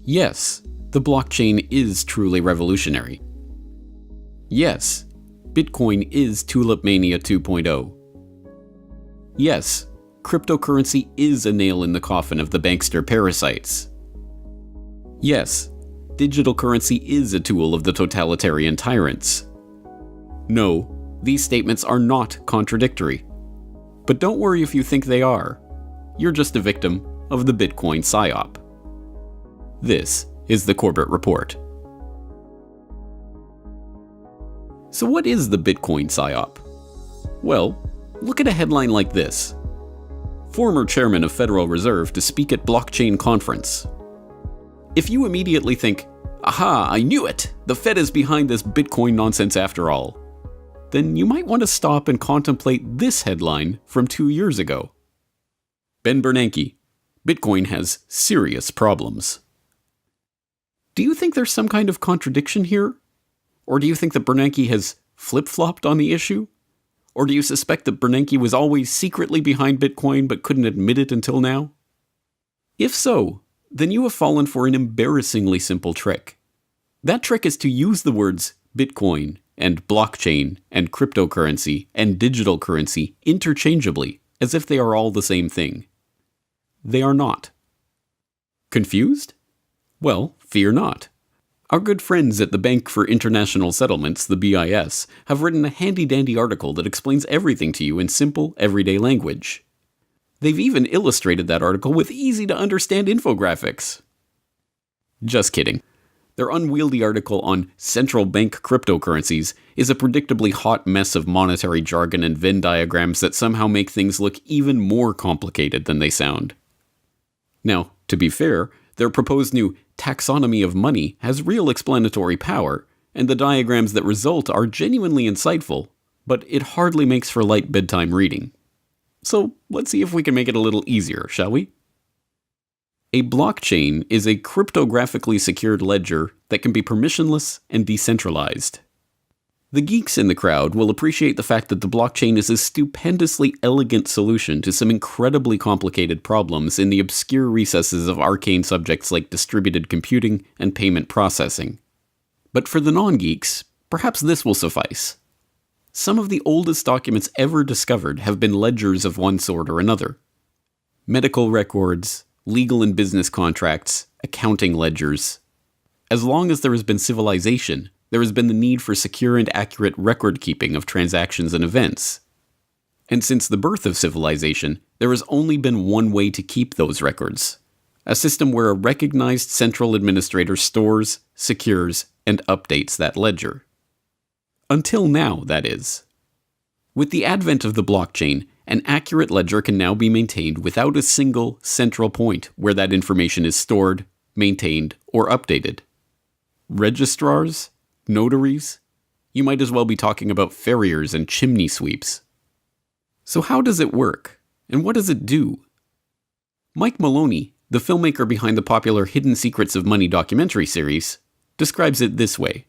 Yes, the blockchain is truly revolutionary. Yes, Bitcoin is Tulip Mania 2.0. Yes, cryptocurrency is a nail in the coffin of the bankster parasites. Yes, digital currency is a tool of the totalitarian tyrants. No, these statements are not contradictory. But don't worry if you think they are. You're just a victim of the Bitcoin psyop. This is the Corbett Report. So what is the Bitcoin psyop? Well, look at a headline like this. Former chairman of Federal Reserve to speak at blockchain conference. If you immediately think, aha, I knew it, the Fed is behind this Bitcoin nonsense after all, then you might want to stop and contemplate this headline from 2 years ago. Ben Bernanke, Bitcoin has serious problems. Do you think there's some kind of contradiction here? Or do you think that Bernanke has flip-flopped on the issue? Or do you suspect that Bernanke was always secretly behind Bitcoin but couldn't admit it until now? If so, then you have fallen for an embarrassingly simple trick. That trick is to use the words Bitcoin and blockchain and cryptocurrency and digital currency interchangeably, as if they are all the same thing. They are not. Confused? Well, fear not. Our good friends at the Bank for International Settlements, the BIS, have written a handy-dandy article that explains everything to you in simple, everyday language. They've even illustrated that article with easy-to-understand infographics. Just kidding. Their unwieldy article on central bank cryptocurrencies is a predictably hot mess of monetary jargon and Venn diagrams that somehow make things look even more complicated than they sound. Now, to be fair, their proposed new taxonomy of money has real explanatory power, and the diagrams that result are genuinely insightful, but it hardly makes for light bedtime reading. So let's see if we can make it a little easier, shall we? A blockchain is a cryptographically secured ledger that can be permissionless and decentralized. The geeks in the crowd will appreciate the fact that the blockchain is a stupendously elegant solution to some incredibly complicated problems in the obscure recesses of arcane subjects like distributed computing and payment processing. But for the non-geeks, perhaps this will suffice. Some of the oldest documents ever discovered have been ledgers of one sort or another. Medical records, legal and business contracts, accounting ledgers. As long as there has been civilization, there has been the need for secure and accurate record-keeping of transactions and events. And since the birth of civilization, there has only been one way to keep those records. A system where a recognized central administrator stores, secures, and updates that ledger. Until now, that is. With the advent of the blockchain, an accurate ledger can now be maintained without a single central point where that information is stored, maintained, or updated. Registrars? Notaries? You might as well be talking about farriers and chimney sweeps. So how does it work? And what does it do? Mike Maloney, the filmmaker behind the popular Hidden Secrets of Money documentary series, describes it this way.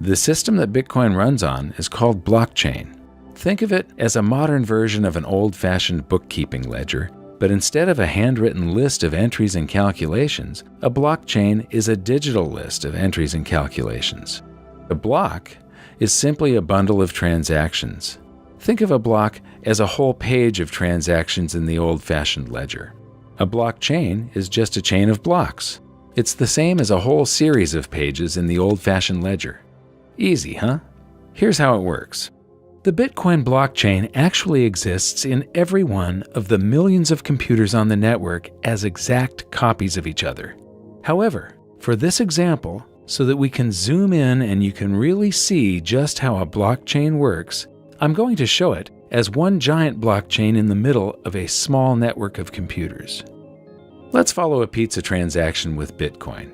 The system that Bitcoin runs on is called blockchain. Think of it as a modern version of an old-fashioned bookkeeping ledger, but instead of a handwritten list of entries and calculations, a blockchain is a digital list of entries and calculations. A block is simply a bundle of transactions. Think of a block as a whole page of transactions in the old-fashioned ledger. A blockchain is just a chain of blocks. It's the same as a whole series of pages in the old-fashioned ledger. Easy, huh? Here's how it works. The Bitcoin blockchain actually exists in every one of the millions of computers on the network as exact copies of each other. However, for this example, so that we can zoom in and you can really see just how a blockchain works, I'm going to show it as one giant blockchain in the middle of a small network of computers. Let's follow a pizza transaction with Bitcoin.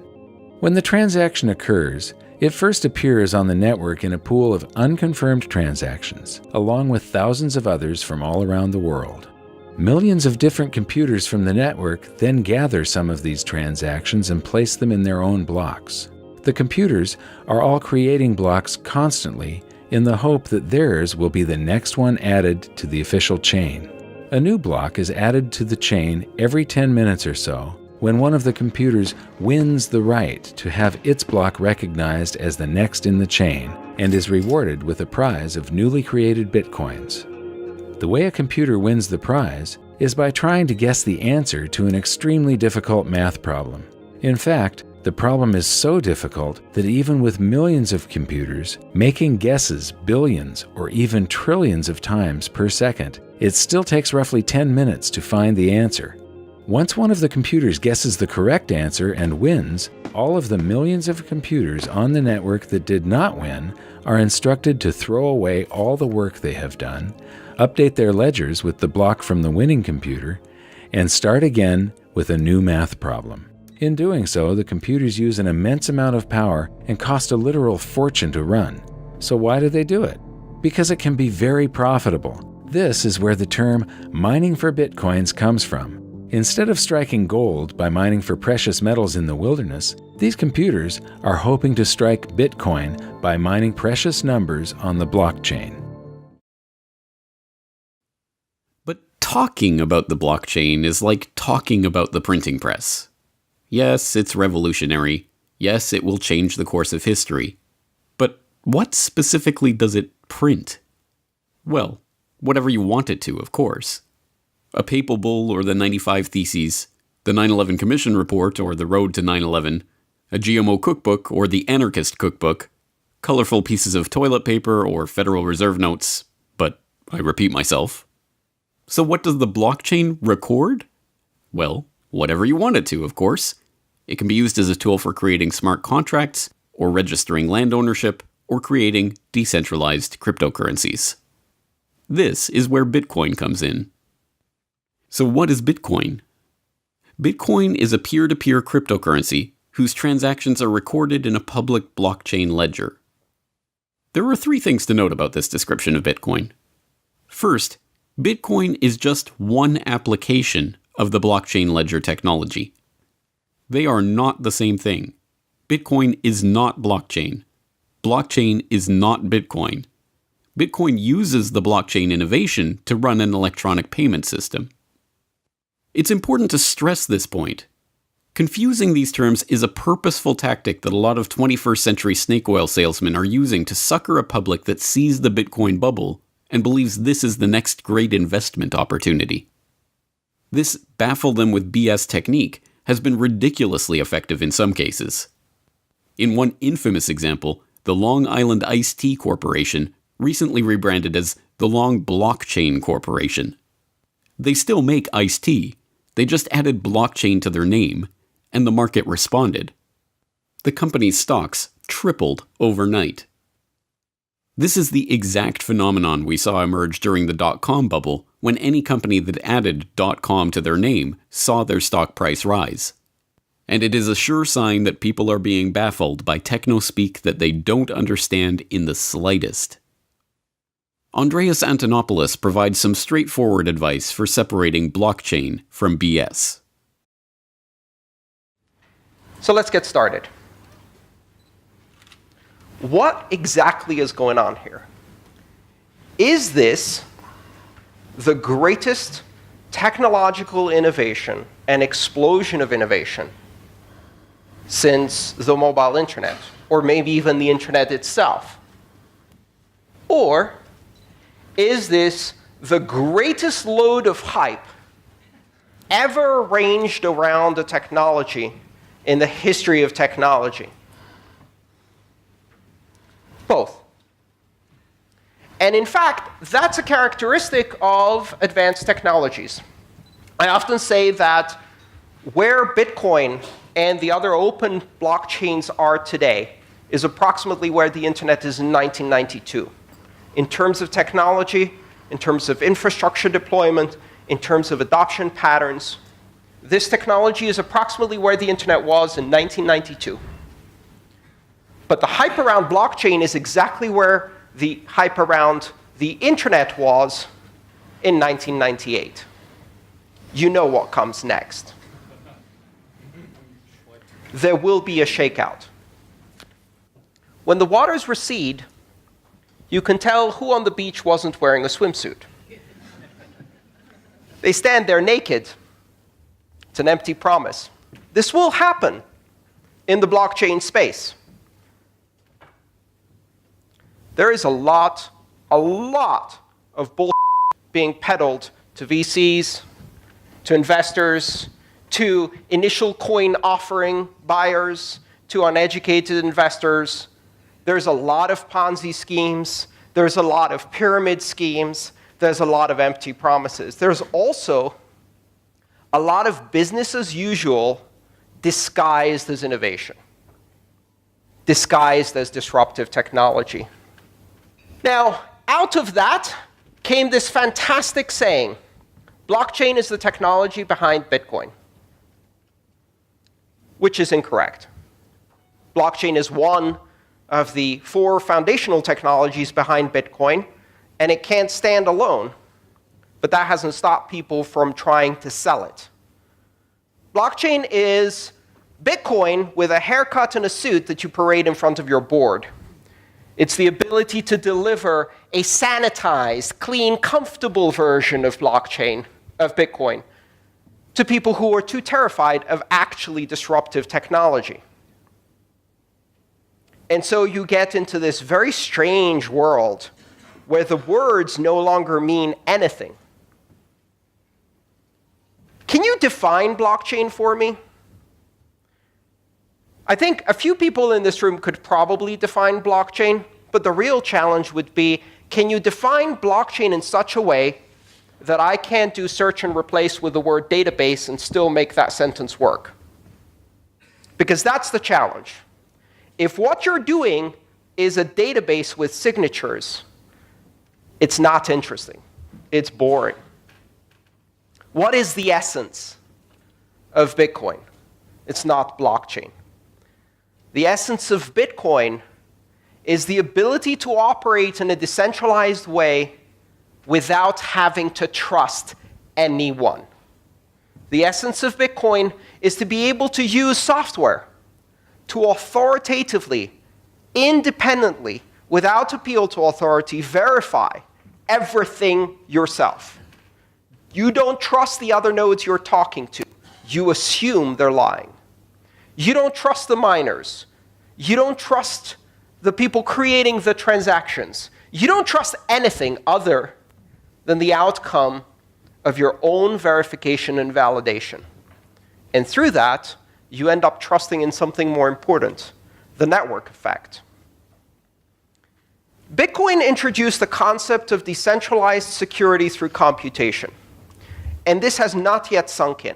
When the transaction occurs, it first appears on the network in a pool of unconfirmed transactions, along with thousands of others from all around the world. Millions of different computers from the network then gather some of these transactions and place them in their own blocks. The computers are all creating blocks constantly in the hope that theirs will be the next one added to the official chain. A new block is added to the chain every 10 minutes or so, when one of the computers wins the right to have its block recognized as the next in the chain and is rewarded with a prize of newly created bitcoins. The way a computer wins the prize is by trying to guess the answer to an extremely difficult math problem. In fact, the problem is so difficult that even with millions of computers making guesses billions or even trillions of times per second, it still takes roughly 10 minutes to find the answer. Once one of the computers guesses the correct answer and wins, all of the millions of computers on the network that did not win are instructed to throw away all the work they have done, update their ledgers with the block from the winning computer, and start again with a new math problem. In doing so, the computers use an immense amount of power and cost a literal fortune to run. So why do they do it? Because it can be very profitable. This is where the term mining for bitcoins comes from. Instead of striking gold by mining for precious metals in the wilderness, these computers are hoping to strike Bitcoin by mining precious numbers on the blockchain. But talking about the blockchain is like talking about the printing press. Yes, it's revolutionary. Yes, it will change the course of history. But what specifically does it print? Well, whatever you want it to, of course. A papal bull or the 95 Theses, the 9/11 Commission Report or the Road to 9/11, a GMO cookbook or the Anarchist cookbook, colorful pieces of toilet paper or Federal Reserve notes, but I repeat myself. So what does the blockchain record? Well, whatever you want it to, of course. It can be used as a tool for creating smart contracts, or registering land ownership, or creating decentralized cryptocurrencies. This is where Bitcoin comes in. So what is Bitcoin? Bitcoin is a peer-to-peer cryptocurrency whose transactions are recorded in a public blockchain ledger. There are 3 things to note about this description of Bitcoin. First, Bitcoin is just one application of the blockchain ledger technology. They are not the same thing. Bitcoin is not blockchain. Blockchain is not Bitcoin. Bitcoin uses the blockchain innovation to run an electronic payment system. It's important to stress this point. Confusing these terms is a purposeful tactic that a lot of 21st century snake oil salesmen are using to sucker a public that sees the Bitcoin bubble and believes this is the next great investment opportunity. This baffle them with BS technique has been ridiculously effective in some cases. In one infamous example, the Long Island Iced Tea Corporation recently rebranded as the Long Blockchain Corporation. They still make iced tea, they just added blockchain to their name, and the market responded. The company's stocks tripled overnight. This is the exact phenomenon we saw emerge during the dot-com bubble, when any company that added .com to their name saw their stock price rise. And it is a sure sign that people are being baffled by techno-speak that they don't understand in the slightest. Andreas Antonopoulos provides some straightforward advice for separating blockchain from BS. So let's get started. What exactly is going on here? Is this the greatest technological innovation and explosion of innovation since the mobile internet, or maybe even the internet itself? Or is this the greatest load of hype ever arranged around a technology in the history of technology? Both. And in fact, that's a characteristic of advanced technologies. I often say that where Bitcoin and the other open blockchains are today is approximately where the internet is in 1992. In terms of technology, in terms of infrastructure deployment, in terms of adoption patterns, this technology is approximately where the internet was in 1992. But the hype around blockchain is exactly where the hype around the internet was in 1998. You know what comes next. There will be a shakeout. When the waters recede, you can tell who on the beach wasn't wearing a swimsuit. They stand there naked. It's an empty promise. This will happen in the blockchain space. There is a lot of bullshit being peddled to VCs, to investors, to initial coin offering buyers, to uneducated investors. There's a lot of Ponzi schemes. There's a lot of pyramid schemes. There's a lot of empty promises. There's also a lot of business as usual disguised as innovation, disguised as disruptive technology. Now, out of that came this fantastic saying, blockchain is the technology behind Bitcoin, which is incorrect. Blockchain is one of the 4 foundational technologies behind Bitcoin, and it can't stand alone. But that hasn't stopped people from trying to sell it. Blockchain is Bitcoin with a haircut and a suit that you parade in front of your board. It's the ability to deliver a sanitized, clean, comfortable version of blockchain, of Bitcoin, to people who are too terrified of actually disruptive technology. And so you get into this very strange world where the words no longer mean anything. Can you define blockchain for me? I think a few people in this room could probably define blockchain, but the real challenge would be, can you define blockchain in such a way that I can't do search and replace with the word database and still make that sentence work? Because that's the challenge. If what you're doing is a database with signatures, it's not interesting. It's boring. What is the essence of Bitcoin? It's not blockchain. The essence of Bitcoin is the ability to operate in a decentralized way without having to trust anyone. The essence of Bitcoin is to be able to use software to authoritatively, independently, without appeal to authority, verify everything yourself. You don't trust the other nodes you're talking to. You assume they're lying. You don't trust the miners. You don't trust the people creating the transactions. You don't trust anything other than the outcome of your own verification and validation. And through that, you end up trusting in something more important, the network effect. Bitcoin introduced the concept of decentralized security through computation. And this has not yet sunk in.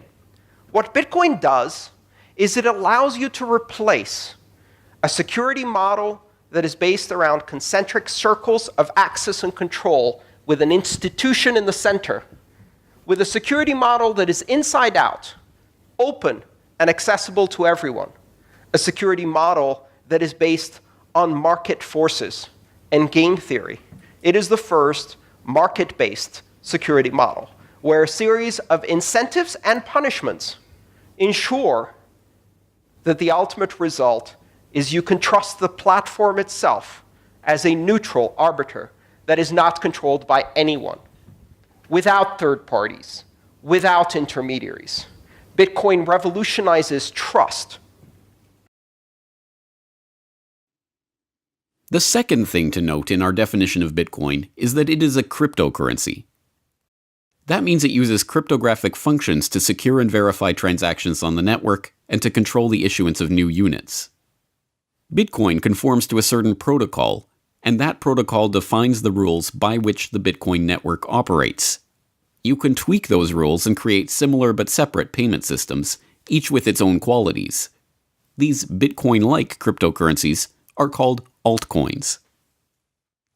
What Bitcoin does is it allows you to replace a security model that is based around concentric circles of access and control with an institution in the center, with a security model that is inside out, open and accessible to everyone, a security model that is based on market forces and game theory. It is the first market-based security model, where a series of incentives and punishments ensure that the ultimate result is you can trust the platform itself as a neutral arbiter that is not controlled by anyone, without third parties, without intermediaries. Bitcoin revolutionizes trust. The second thing to note in our definition of Bitcoin is that it is a cryptocurrency. That means it uses cryptographic functions to secure and verify transactions on the network and to control the issuance of new units. Bitcoin conforms to a certain protocol, and that protocol defines the rules by which the Bitcoin network operates. You can tweak those rules and create similar but separate payment systems, each with its own qualities. These Bitcoin-like cryptocurrencies are called altcoins.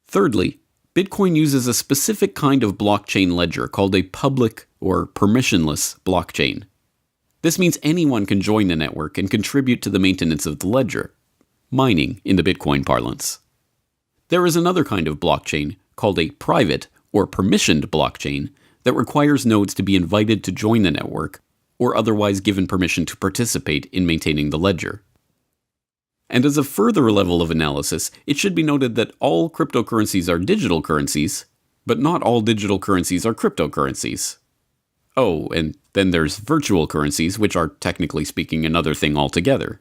Thirdly, Bitcoin uses a specific kind of blockchain ledger called a public or permissionless blockchain. This means anyone can join the network and contribute to the maintenance of the ledger, mining in the Bitcoin parlance. There is another kind of blockchain called a private or permissioned blockchain that requires nodes to be invited to join the network or otherwise given permission to participate in maintaining the ledger. And as a further level of analysis, it should be noted that all cryptocurrencies are digital currencies, but not all digital currencies are cryptocurrencies. Oh, and then there's virtual currencies, which are technically speaking another thing altogether.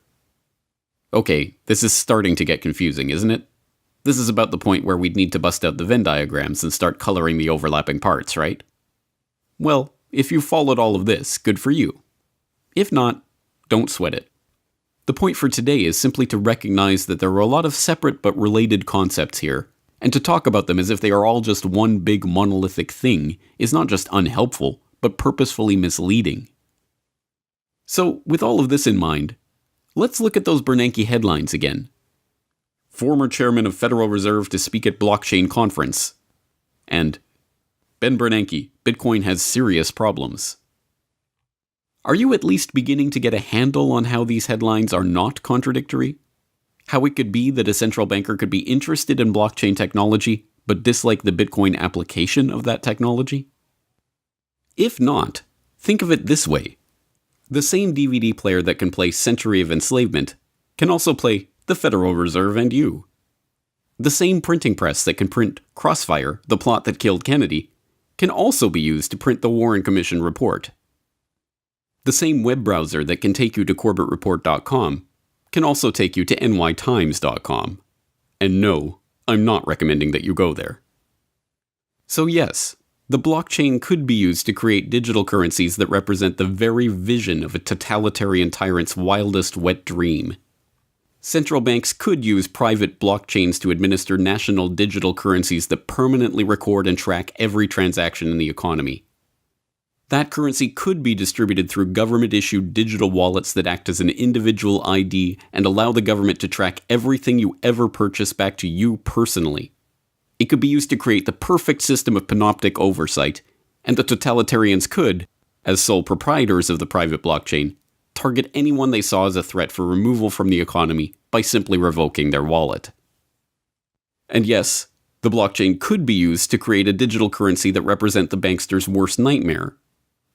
Okay, this is starting to get confusing, isn't it? This is about the point where we'd need to bust out the Venn diagrams and start coloring the overlapping parts, right? Well, if you followed all of this, good for you. If not, don't sweat it. The point for today is simply to recognize that there are a lot of separate but related concepts here, and to talk about them as if they are all just one big monolithic thing is not just unhelpful, but purposefully misleading. So, with all of this in mind, let's look at those Bernanke headlines again. Former chairman of Federal Reserve to speak at blockchain conference. And Ben Bernanke, Bitcoin has serious problems. Are you at least beginning to get a handle on how these headlines are not contradictory? How it could be that a central banker could be interested in blockchain technology, but dislike the Bitcoin application of that technology? If not, think of it this way. The same DVD player that can play Century of Enslavement can also play The Federal Reserve and You. The same printing press that can print Crossfire, the plot that killed Kennedy, can also be used to print the Warren Commission report. The same web browser that can take you to CorbettReport.com can also take you to nytimes.com. And no, I'm not recommending that you go there. So yes, the blockchain could be used to create digital currencies that represent the very vision of a totalitarian tyrant's wildest wet dream. Central banks could use private blockchains to administer national digital currencies that permanently record and track every transaction in the economy. That currency could be distributed through government-issued digital wallets that act as an individual ID and allow the government to track everything you ever purchase back to you personally. It could be used to create the perfect system of panoptic oversight, and the totalitarians could, as sole proprietors of the private blockchain, target anyone they saw as a threat for removal from the economy by simply revoking their wallet. And yes, the blockchain could be used to create a digital currency that represents the bankster's worst nightmare.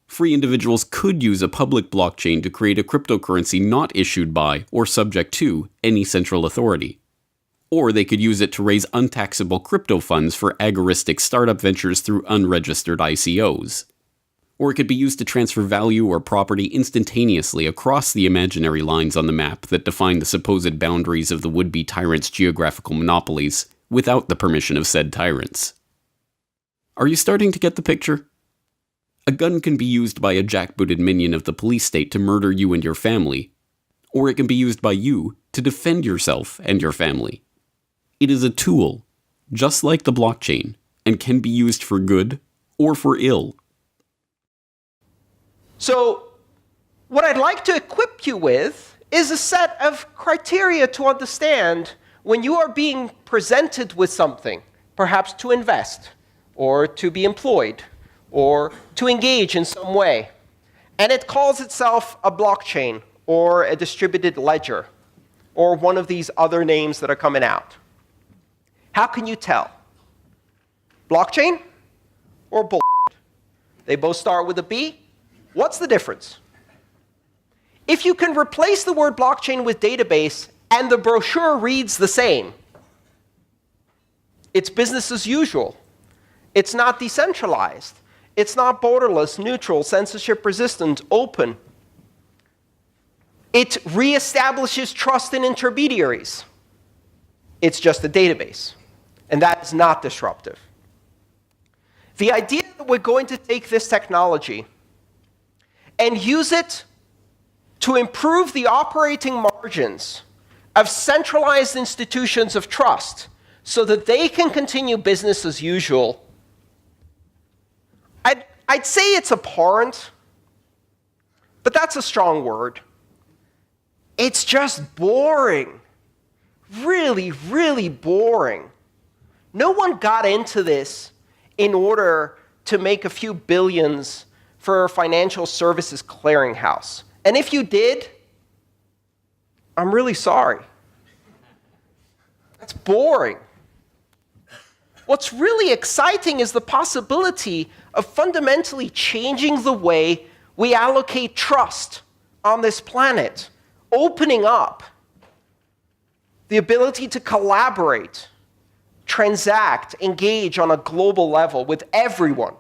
Free individuals could use a public blockchain to create a cryptocurrency not issued by or subject to any central authority. Or they could use it to raise untaxable crypto funds for agoristic startup ventures through unregistered ICOs. Or it could be used to transfer value or property instantaneously across the imaginary lines on the map that define the supposed boundaries of the would-be tyrants' geographical monopolies without the permission of said tyrants. Are you starting to get the picture? A gun can be used by a jackbooted minion of the police state to murder you and your family, or it can be used by you to defend yourself and your family. It is a tool, just like the blockchain, and can be used for good or for ill. So, what I'd like to equip you with is a set of criteria to understand when you are being presented with something, perhaps to invest, or to be employed, or to engage in some way. And it calls itself a blockchain, or a distributed ledger, or one of these other names that are coming out. How can you tell? Blockchain or bullshit? They both start with a B. What's the difference? If you can replace the word blockchain with database and the brochure reads the same, it's business as usual. It's not decentralized. It's not borderless, neutral, censorship resistant, open. It reestablishes trust in intermediaries. It's just a database. And that is not disruptive. The idea that we're going to take this technology and use it to improve the operating margins of centralized institutions of trust so that they can continue business as usual, I'd say it's abhorrent, but that's a strong word. It's just boring. Really, really boring. No one got into this in order to make a few billions for a financial services clearinghouse. And if you did, I'm really sorry. That's boring. What's really exciting is the possibility of fundamentally changing the way we allocate trust on this planet, opening up the ability to collaborate, transact, engage on a global level with everyone.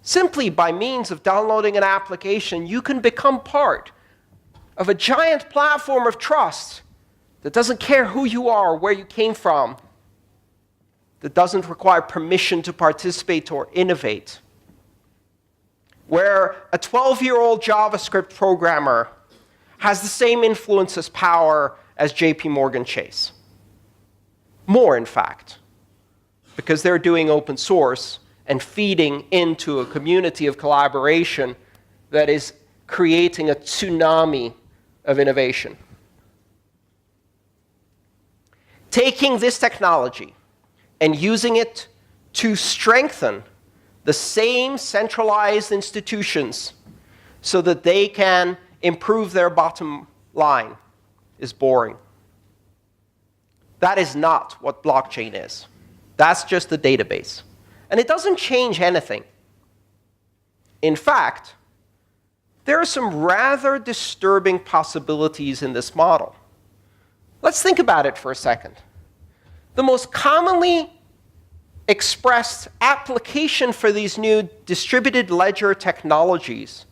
Simply by means of downloading an application, you can become part of a giant platform of trust that doesn't care who you are or where you came from, that doesn't require permission to participate or innovate, where a 12-year-old JavaScript programmer has the same influence as power as JP Morgan Chase. More, in fact, because they're doing open source and feeding into a community of collaboration that is creating a tsunami of innovation. Taking this technology and using it to strengthen the same centralized institutions so that they can improve their bottom line is boring. That is not what blockchain is. That's just a database. And it doesn't change anything. In fact, there are some rather disturbing possibilities in this model. Let's think about it for a second. The most commonly expressed application for these new distributed ledger technologies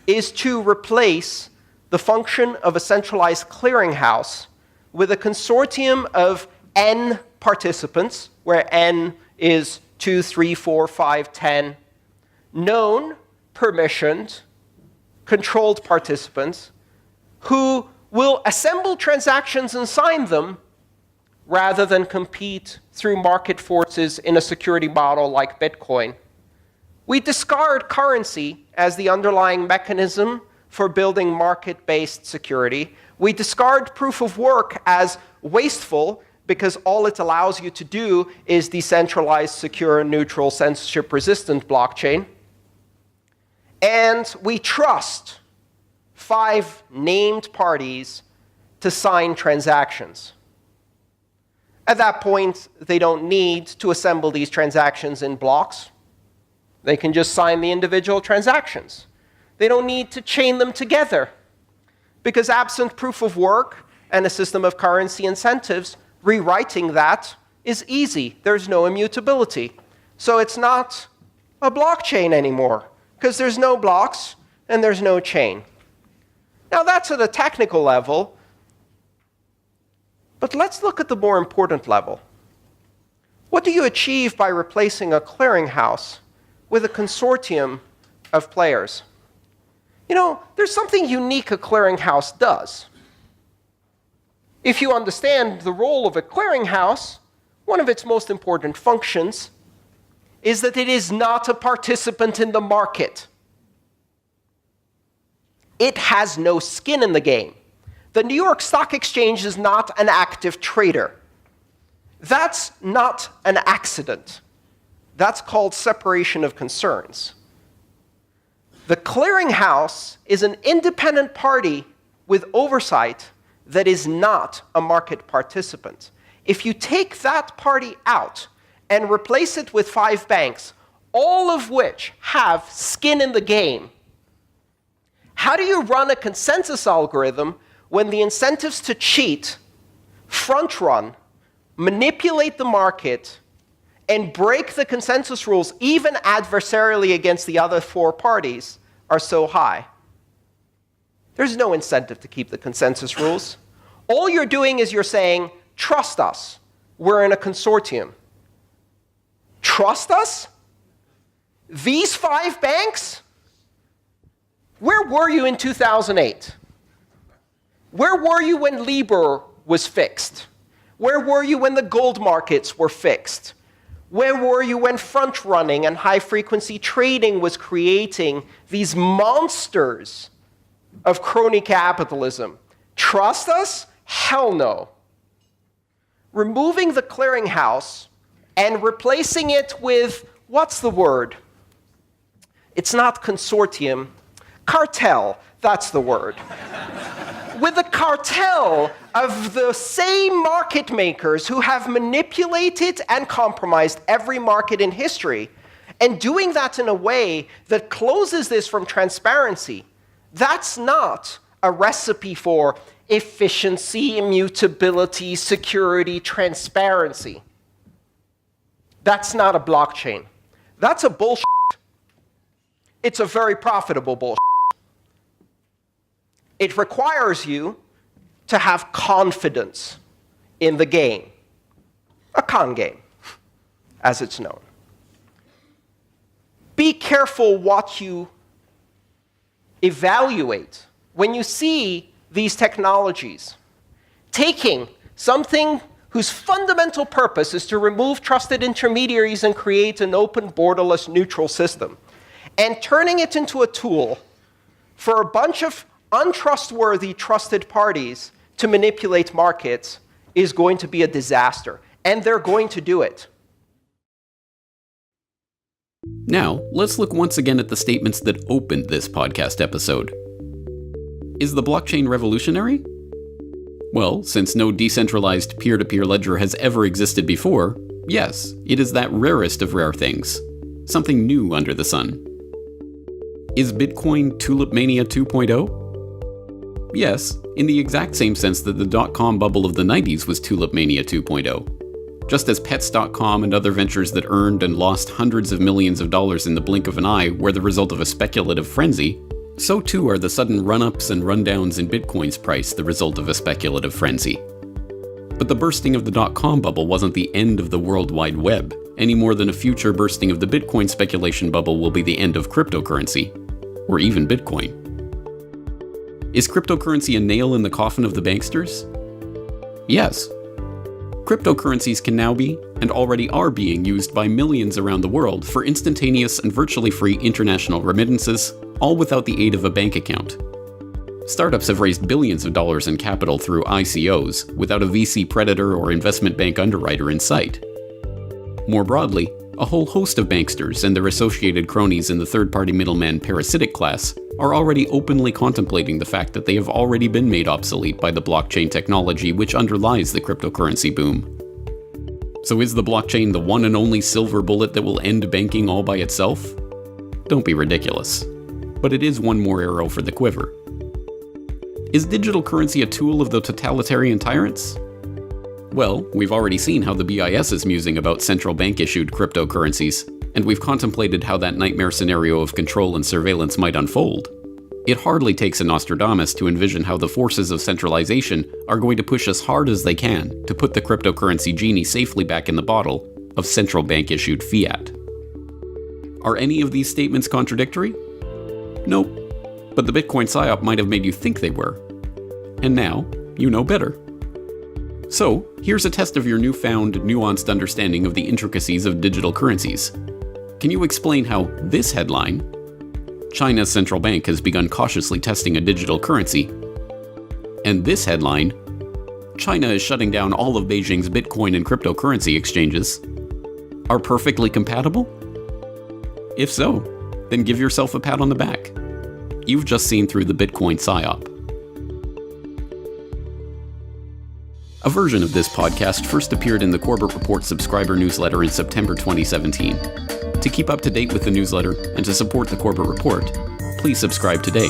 is to replace the function of a centralized clearinghouse with a consortium of n participants, where n is 2, 3, 4, 5, 10, known, permissioned, controlled participants who will assemble transactions and sign them rather than compete through market forces in a security model like Bitcoin. We discard currency as the underlying mechanism for building market-based security. We discard proof of work as wasteful because all it allows you to do is decentralized, secure, neutral, censorship-resistant blockchain. And we trust 5 named parties to sign transactions. At that point, they don't need to assemble these transactions in blocks. They can just sign the individual transactions. They don't need to chain them together, because absent proof of work and a system of currency incentives, rewriting that is easy. There's no immutability. So it's not a blockchain anymore, because there's no blocks and there's no chain. Now that's at a technical level, but let's look at the more important level. What do you achieve by replacing a clearinghouse with a consortium of players? You know, there's something unique a clearinghouse does. If you understand the role of a clearinghouse, one of its most important functions is that it is not a participant in the market. It has no skin in the game. The New York Stock Exchange is not an active trader. That's not an accident. That's called separation of concerns. The clearinghouse is an independent party with oversight that is not a market participant. If you take that party out and replace it with 5 banks, all of which have skin in the game, how do you run a consensus algorithm when the incentives to cheat, front-run, manipulate the market, and break the consensus rules, even adversarially against the other 4 parties, are so high? There's no incentive to keep the consensus rules. All you're doing is you're saying, trust us. We're in a consortium. Trust us? These 5 banks? Where were you in 2008? Where were you when Libor was fixed? Where were you when the gold markets were fixed? Where were you when front-running and high-frequency trading was creating these monsters of crony capitalism? Trust us? Hell no. Removing the clearinghouse and replacing it with, what's the word? It's not consortium. Cartel, that's the word. With a cartel of the same market makers who have manipulated and compromised every market in history, and doing that in a way that closes this from transparency. That's not a recipe for efficiency, immutability, security, transparency. That's not a blockchain. That's a bullshit. it's a very profitable bullshit. It requires you to have confidence in the game. A con game, as it's known. Be careful what you evaluate when you see these technologies taking something whose fundamental purpose is to remove trusted intermediaries and create an open, borderless, neutral system, and turning it into a tool for a bunch of untrustworthy trusted parties to manipulate markets is going to be a disaster. And they're going to do it. Now, let's look once again at the statements that opened this podcast episode. Is the blockchain revolutionary? Well, since no decentralized peer-to-peer ledger has ever existed before, yes, it is that rarest of rare things. Something new under the sun. Is Bitcoin Tulip Mania 2.0? Yes, in the exact same sense that the dot-com bubble of the 90s was Tulip Mania 2.0. Just as Pets.com and other ventures that earned and lost hundreds of millions of dollars in the blink of an eye were the result of a speculative frenzy, so too are the sudden run-ups and rundowns in Bitcoin's price the result of a speculative frenzy. But the bursting of the dot-com bubble wasn't the end of the World Wide Web, any more than a future bursting of the Bitcoin speculation bubble will be the end of cryptocurrency, or even Bitcoin. Is cryptocurrency a nail in the coffin of the banksters? Yes. Cryptocurrencies can now be, and already are being used by millions around the world for instantaneous and virtually free international remittances, all without the aid of a bank account. Startups have raised billions of dollars in capital through ICOs, without a VC predator or investment bank underwriter in sight. More broadly, a whole host of banksters and their associated cronies in the third-party middleman parasitic class are already openly contemplating the fact that they have already been made obsolete by the blockchain technology which underlies the cryptocurrency boom. So is the blockchain the one and only silver bullet that will end banking all by itself? Don't be ridiculous. But it is one more arrow for the quiver. Is digital currency a tool of the totalitarian tyrants? Well, we've already seen how the BIS is musing about central bank-issued cryptocurrencies, and we've contemplated how that nightmare scenario of control and surveillance might unfold. It hardly takes a Nostradamus to envision how the forces of centralization are going to push as hard as they can to put the cryptocurrency genie safely back in the bottle of central bank-issued fiat. Are any of these statements contradictory? Nope. But the Bitcoin PSYOP might have made you think they were. And now, you know better. So, here's a test of your newfound, nuanced understanding of the intricacies of digital currencies. Can you explain how this headline, China's central bank has begun cautiously testing a digital currency, and this headline, China is shutting down all of Beijing's Bitcoin and cryptocurrency exchanges, are perfectly compatible? If so, then give yourself a pat on the back. You've just seen through the Bitcoin PSYOP. A version of this podcast first appeared in the Corbett Report subscriber newsletter in September 2017. To keep up to date with the newsletter and to support the Corbett Report, please subscribe today.